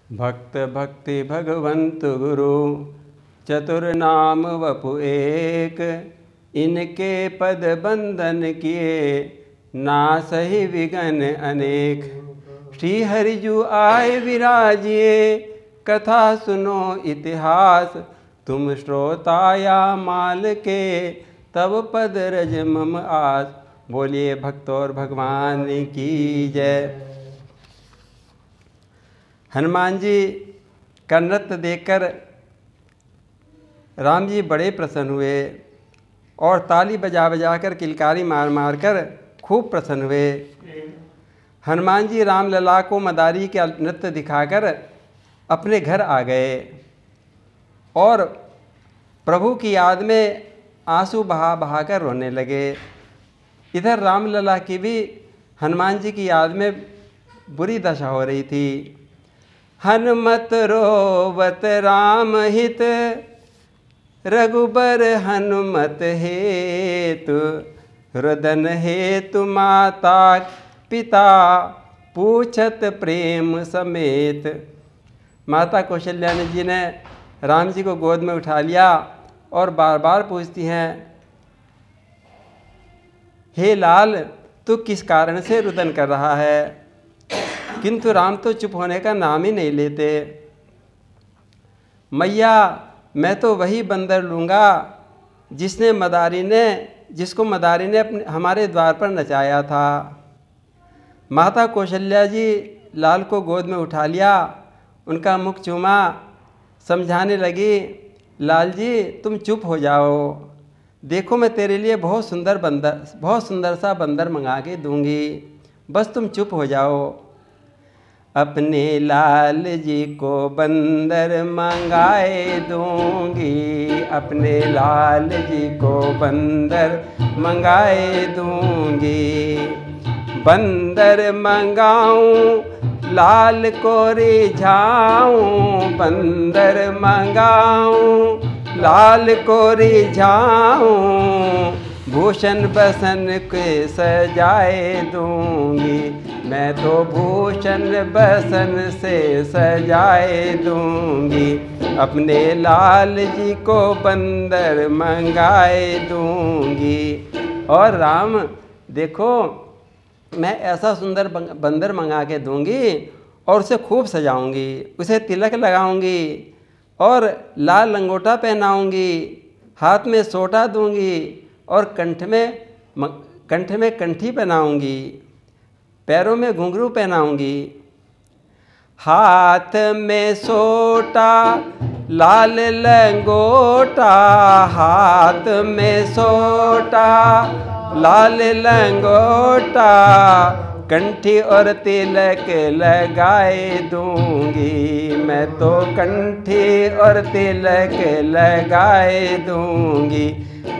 भक्त भक्ति भगवंत गुरु चतुर नाम वपु एक, इनके पद बंधन किए ना सही विघन अनेक। श्री हरिजू आए विराजिए कथा सुनो इतिहास, तुम श्रोता या माल के तब पद रज मम आस। बोलिए भक्त और भगवान की जय। हनुमान जी का नृत्य देखकर राम जी बड़े प्रसन्न हुए और ताली बजा बजा कर किलकारी मार मार कर खूब प्रसन्न हुए। हनुमान जी रामलला को मदारी का नृत्य दिखाकर अपने घर आ गए और प्रभु की याद में आंसू बहा बहा कर रोने लगे। इधर रामलला की भी हनुमान जी की याद में बुरी दशा हो रही थी। हनुमत रोवत राम हित, रघुबर हनुमत हेतु। रुदन हेतु माता पिता, पूछत प्रेम समेत। माता कौशल्या जी ने राम जी को गोद में उठा लिया और बार बार पूछती हैं, हे लाल तू किस कारण से रुदन कर रहा है। किंतु राम तो चुप होने का नाम ही नहीं लेते। मैया मैं तो वही बंदर लूँगा जिसको मदारी ने हमारे द्वार पर नचाया था। माता कौशल्या जी लाल को गोद में उठा लिया, उनका मुख चूमा, समझाने लगी, लाल जी तुम चुप हो जाओ, देखो मैं तेरे लिए बहुत सुंदर सा बंदर मंगा के दूंगी, बस तुम चुप हो जाओ। अपने लाल जी को बंदर मंगाए दूंगी, अपने लाल जी को बंदर मंगाए दूंगी। बंदर मंगाऊं लाल को रिझाऊं, बंदर मंगाऊं लाल को रिझाऊं। भूषण बसन के सजाए दूंगी, मैं तो भूषण बसन से सजाए दूंगी। अपने लाल जी को बंदर मंगाए दूंगी। और राम देखो मैं ऐसा सुंदर बंदर मंगा के दूंगी और उसे खूब सजाऊंगी, उसे तिलक लगाऊंगी और लाल लंगोटा पहनाऊंगी, हाथ में सोटा दूंगी और कंठ में कंठी पहनाऊंगी, पैरों में घुंघरू पहनाऊंगी। हाथ में सोटा लाल लंगोटा, हाथ में सोटा लाल लंगोटा। कंठी और तिलक लगाए दूंगी, मैं तो कंठी और तिलक लगाए दूंगी।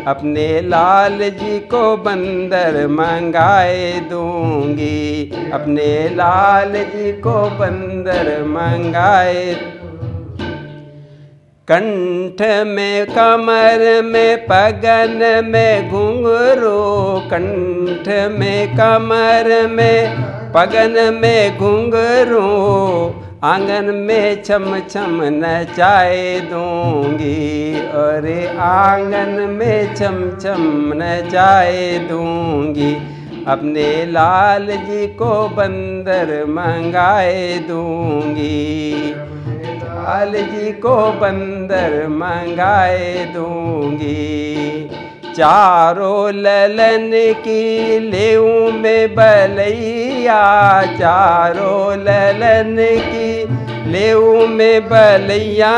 अपने लाल जी को बंदर मंगाए दूंगी, अपने लाल जी को बंदर मंगाए। कंठ में कमर में पगन में घुंघरू, कंठ में कमर में पगन में घुंघरू। आंगन में छम छम नचाए दूंगी, अरे आंगन में छम छम नचाए दूंगी। अपने लाल जी को बंदर मंगाए दूंगी, लाल जी को बंदर मंगाए दूंगी। चारों ललन की लेऊं में बलैया, चारों ललन की लेऊं में बलैया।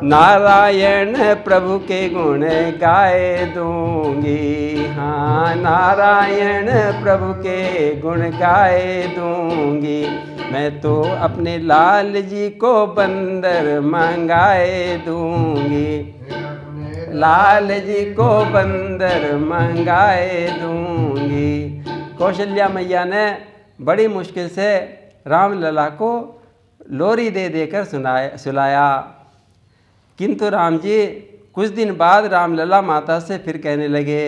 नारायण प्रभु के गुण गाए दूंगी, हाँ नारायण प्रभु के गुण गाए दूंगी। मैं तो अपने लाल जी को बंदर मंगाए दूंगी, लाल जी को बंदर मंगाए दूंगी। कौशल्या मैया ने बड़ी मुश्किल से रामलला को लोरी दे देकर सुलाया। किंतु राम जी कुछ दिन बाद रामलला माता से फिर कहने लगे,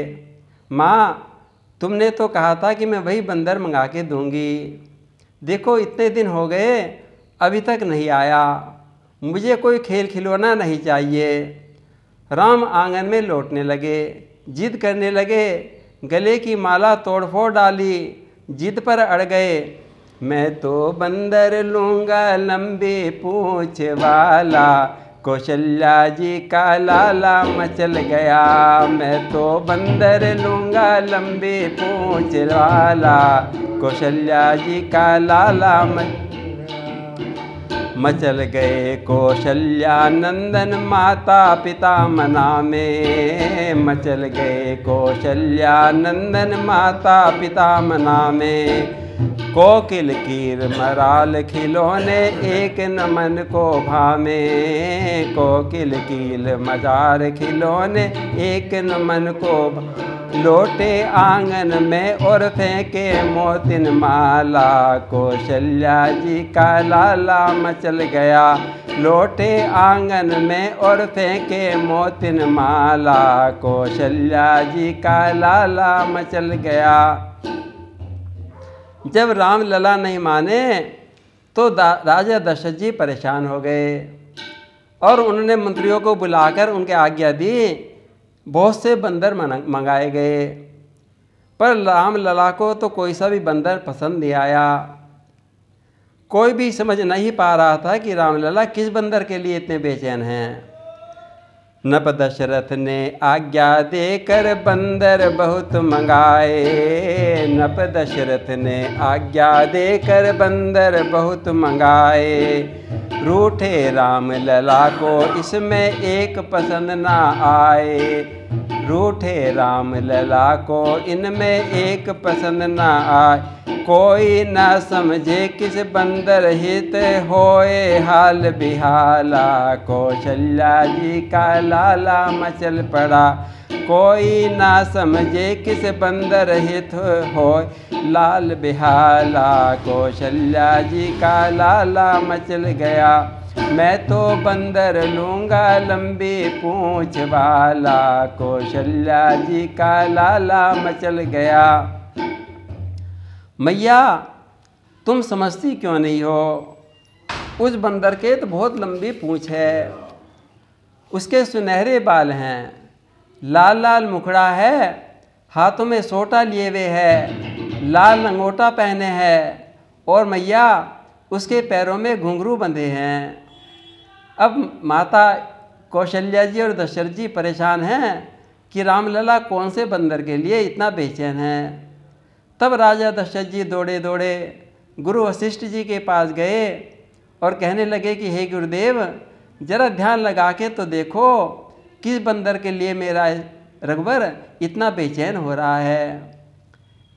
माँ तुमने तो कहा था कि मैं वही बंदर मंगा के दूंगी, देखो इतने दिन हो गए अभी तक नहीं आया, मुझे कोई खेल खिलौना नहीं चाहिए। राम आंगन में लौटने लगे, जिद करने लगे, गले की माला तोड़ फोड़ डाली, जिद पर अड़ गए। मैं तो बंदर लूँगा लंबी पूँछ वाला, कौशल्या जी का लाला मचल गया। मैं तो बंदर लूँगा लंबी पूँछ वाला, कौशल्या जी का लाला मचल गए। कौशल्या नंदन माता पिता मना में, मचल गए कौशल्या नंदन माता पिता मना में। कोकिल कीर मराल खिलौने एक न मन को भामे, कोकिल कील मजार खिलौने एक न मन को लौटे आंगन में और फेंके मोतिन माला। कौशल्या जी का लाला मचल गया, लौटे आंगन में और फेंके मोतिन माला। कौशल्या जी का लाला मचल गया। जब राम लला नहीं माने तो राजा दशरथ जी परेशान हो गए और उन्होंने मंत्रियों को बुलाकर उनके आज्ञा दी। बहुत से बंदर मंगाए गए, पर राम लला को तो कोई सा भी बंदर पसंद नहीं आया। कोई भी समझ नहीं पा रहा था कि राम लला किस बंदर के लिए इतने बेचैन हैं। नप दशरथ ने आज्ञा देकर बंदर बहुत मंगाए, नप दशरथ ने आज्ञा देकर बंदर बहुत मंगाए। रूठे राम लला को इसमें एक पसंद ना आए, रूठे राम लला को इनमें एक पसंद ना आए। कोई ना समझे किस बंदर हित होए हाल बिहाला। कौशल्या जी का लाला मचल पड़ा, कोई ना समझे किस बंदर हित होए लाल बिहाला। कौशल्या जी का लाला मचल गया, मैं तो बंदर लूँगा लंबी पूँछ वाला। कौशल्या जी का लाला मचल गया। मैया तुम समझती क्यों नहीं हो, उस बंदर के तो बहुत लंबी पूँछ है, उसके सुनहरे बाल हैं, लाल लाल मुखड़ा है, हाथों में सोटा लिए हुए है, लाल लंगोटा पहने हैं और मैया उसके पैरों में घुंघरू बंधे हैं। अब माता कौशल्या जी और दशरथ जी परेशान हैं कि रामलला कौन से बंदर के लिए इतना बेचैन है। तब राजा दशरथ जी दौड़े दौड़े गुरु वशिष्ठ जी के पास गए और कहने लगे कि हे गुरुदेव, जरा ध्यान लगा के तो देखो किस बंदर के लिए मेरा रघुवर इतना बेचैन हो रहा है।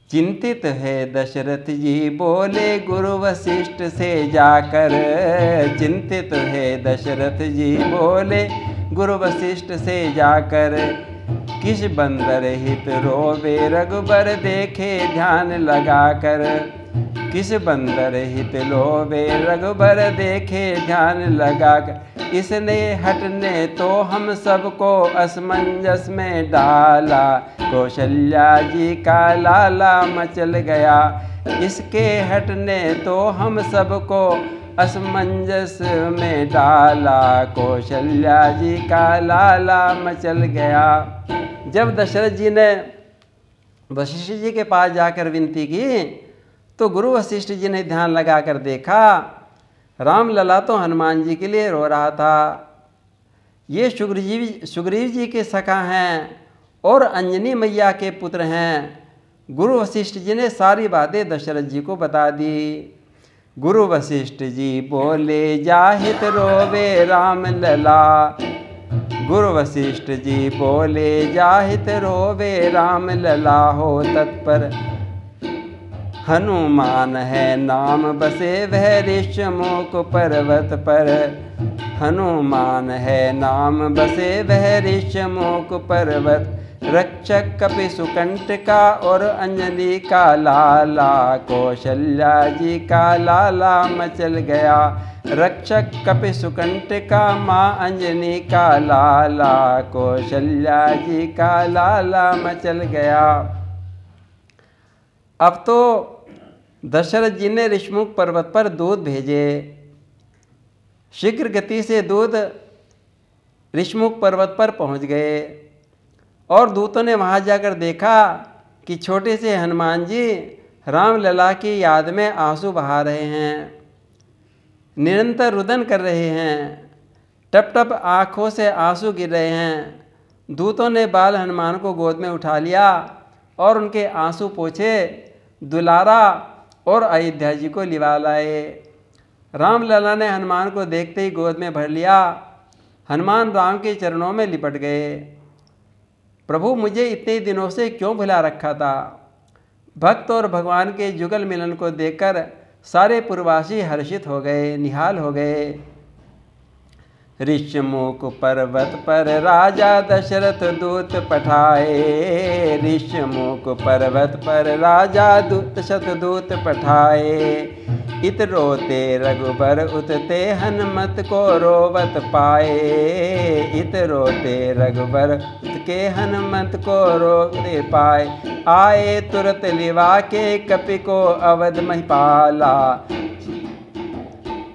चिंतित है दशरथ जी बोले गुरु वशिष्ठ से जाकर, चिंतित है दशरथ जी बोले गुरु वशिष्ठ से जाकर। किस बंदर हित रोवे रघुबर देखे ध्यान लगाकर, किस बंदर हित लोवे रघुबर देखे ध्यान लगाकर। इसने हटने तो हम सबको असमंजस में डाला। कौशल्या जी का लाला मचल गया, इसके हटने तो हम सबको असमंजस में डाला। कौशल्या जी का लाला मचल गया। जब दशरथ जी ने वशिष्ठ जी के पास जाकर विनती की तो गुरु वशिष्ठ जी ने ध्यान लगाकर देखा, राम लला तो हनुमान जी के लिए रो रहा था। ये सुग्रीव जी के सखा हैं और अंजनी मैया के पुत्र हैं। गुरु वशिष्ठ जी ने सारी बातें दशरथ जी को बता दी। गुरु वशिष्ठ जी बोले जाहित रोवे राम लला, गुरु वशिष्ठ जी बोले जाहित रोवे राम लला। हो तत्पर हनुमान है नाम बसे वह ऋषमुख पर्वत पर, हनुमान है नाम बसे वह ऋषमुख पर्वत। रक्षक कपि सुकंठ का और अंजनी का लाला। कौशल्या जी का लाला मचल गया, रक्षक कपि सुकंठ का माँ अंजनी का लाला। कौशल्या जी का लाला मचल गया। अब तो दशरथ जी ने ऋषमुख पर्वत पर दूत भेजे शीघ्र गति से दूत ऋषमुख पर्वत पर पहुंच गए और दूतों ने वहां जाकर देखा कि छोटे से हनुमान जी रामलला की याद में आंसू बहा रहे हैं, निरंतर रुदन कर रहे हैं, टप टप आँखों से आंसू गिर रहे हैं। दूतों ने बाल हनुमान को गोद में उठा लिया और उनके आंसू पोंछे, दुलारा और अयोध्या जी को लिवा लाए। रामलला ने हनुमान को देखते ही गोद में भर लिया। हनुमान राम के चरणों में लिपट गए। प्रभु, मुझे इतने दिनों से क्यों भुला रखा था? भक्त और भगवान के जुगल मिलन को देखकर सारे पुरवासी हर्षित हो गए, निहाल हो गए। ऋषमुख पर्वत पर राजा दशरथ दूत पठाए, ऋषमुख पर्वत पर राजा दशरथ दूत पठाए। इत रोते रघुबर उतते हनुमत को रोवत पाए, इत रोते रघुबर के हनुमत को रोते पाए। आए तुरत लिवा के कपि को अवध महिपाला,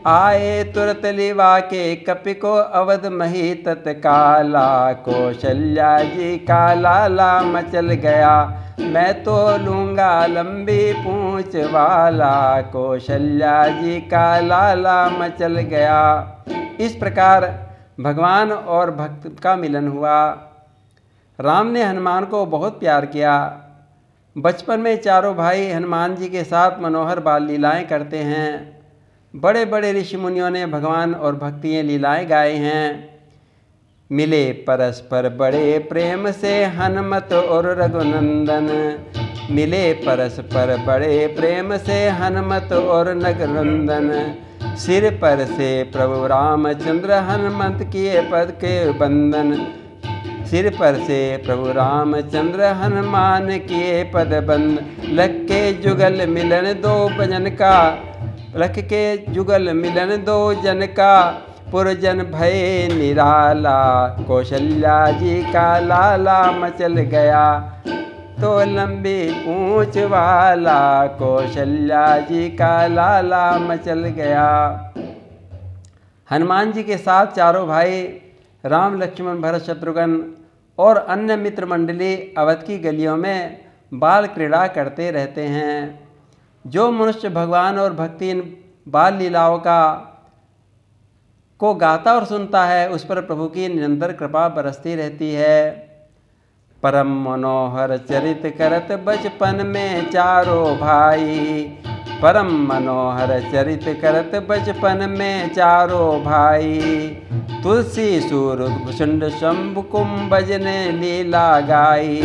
आए तुरत लिवा के कपि को अवध मही तत्काला। कौशल्या जी का लाला मचल गया, मैं तो लूँगा लंबी पूँछ वाला। कौशल्या जी का लाला मचल गया। इस प्रकार भगवान और भक्त का मिलन हुआ। राम ने हनुमान को बहुत प्यार किया। बचपन में चारों भाई हनुमान जी के साथ मनोहर बाल लीलाएँ करते हैं। बड़े बड़े ऋषि मुनियों ने भगवान और भक्ति लीलाएँ गाए हैं। मिले परस्पर बड़े प्रेम से हनुमत और रघुनंदन, मिले परस्पर बड़े प्रेम से हनुमत और रघुनंदन। सिर पर से प्रभु रामचंद्र हनुमत किए पद के बंधन, सिर पर से प्रभु रामचंद्र हनुमान किए पद बंद। लख के जुगल मिलन दो भजन का, लख के जुगल मिलन दो जन का। पुरजन भय निराला, कौशल्या जी का लाला मचल गया, तो लंबी पूँछ वाला। कौशल्या जी का लाला मचल गया। हनुमान जी के साथ चारों भाई राम, लक्ष्मण, भरत, शत्रुघ्न और अन्य मित्र मंडली अवध की गलियों में बाल क्रीड़ा करते रहते हैं। जो मनुष्य भगवान और भक्ति इन बाल लीलाओं को गाता और सुनता है, उस पर प्रभु की निरंतर कृपा बरसती रहती है। परम मनोहर चरित करत बचपन में चारों भाई, परम मनोहर चरित करत बचपन में चारों भाई। तुलसी सूर भुषुंड शंभु कुंभज ने लीला गाई,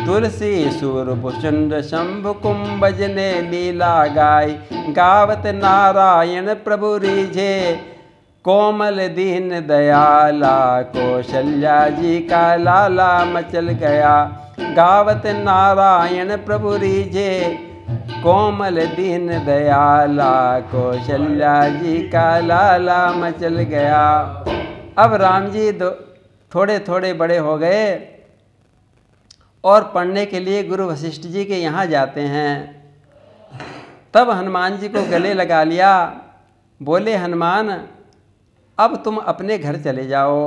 तुलसी सूर भुषुंड शंभु कुंभज ने लीला गाई। गावत नारायण प्रभु रीझे, कोमल दीन दयाला। कौशल्या जी का लाला मचल गया, गावत नारायण प्रभु रीझे, कोमल दीन दयाला। कौशल्या जी का लाला मचल गया। अब राम जी थोड़े थोड़े बड़े हो गए और पढ़ने के लिए गुरु वशिष्ठ जी के यहाँ जाते हैं। तब हनुमान जी को गले लगा लिया। बोले, हनुमान, अब तुम अपने घर चले जाओ,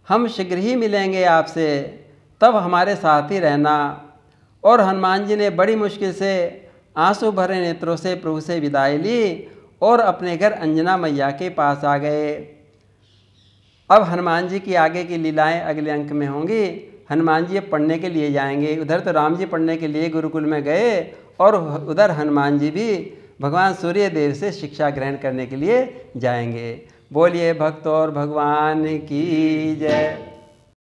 हम शीघ्र ही मिलेंगे आपसे, तब हमारे साथ ही रहना। और हनुमान जी ने बड़ी मुश्किल से आंसू भरे नेत्रों से प्रभु से विदाई ली और अपने घर अंजना मैया के पास आ गए। अब हनुमान जी की आगे की लीलाएं अगले अंक में होंगी। हनुमान जी अब पढ़ने के लिए जाएंगे। उधर तो राम जी पढ़ने के लिए गुरुकुल में गए और उधर हनुमान जी भी भगवान सूर्य देव से शिक्षा ग्रहण करने के लिए जाएंगे। बोलिए भक्त और भगवान की जय।